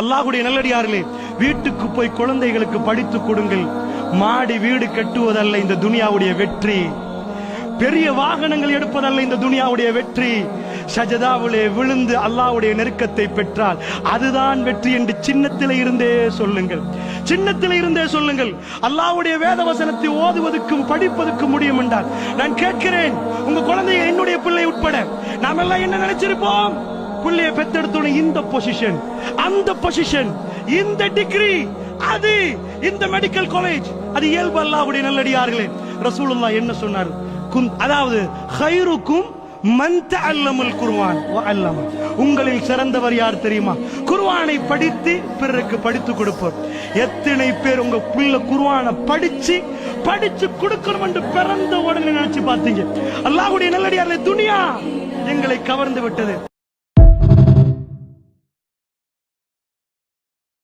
அல்லாஹ்வுடைய நல்லடியார்களே, வீட்டுக்கு போய் குழந்தைகளுக்கு படித்து கொடுங்கள். மாடி வீடு கட்டுவதல்ல இந்த துனியாவுடைய வெற்றி, பெரிய வாகனங்கள் எடுப்பதல்ல இந்த துனியாவுடைய வெற்றி. சஜதாவிலே விழுந்து அல்லாஹ்வுடைய நெருக்கத்தை பெற்றால் அதுதான் வெற்றி என்று சின்னத்திலே இருந்தே சொல்லுங்கள், சின்னத்திலே இருந்தே சொல்லுங்கள். அல்லாஹ்வுடைய வேத வசனத்தை ஓதுவதற்கும் படிப்பதற்கும் முடியும் என்றால் நான் கேட்கிறேன், உங்க குழந்தைய என்னுடைய பிள்ளை உட்பட நாம எல்லாம் என்ன நினைச்சிருப்போம்? பிள்ளைய பெத்தெடுத்தோட இந்த பொசிஷன், அந்த பொசிஷன், இந்த டிகிரி, அது இந்த மெடிக்கல் காலேஜ், அது இயல்பு. அல்லாஹ்வுடைய நல்லடியார்களே, ரசூலுல்லாஹ் என்ன சொன்னார்? அதாவது ஹைருக்கும் மன் தஅல்லமல் குர்ஆன் வ அல்லம, உங்களில் சிறந்தவர் யார் தெரியுமா? குர்ஆனை படித்து பிறருக்கு படித்து கொடுப்பவர். எத்தனை பேர் உங்க பிள்ளை குர்ஆனை படிச்சு கொடுக்கணும் என்று பிறந்த உடனே நினைச்சு பார்த்தீங்க? அல்லாஹ்வுடைய நல்லடியார்களே, துனியா எங்களை கவர்ந்து விட்டது.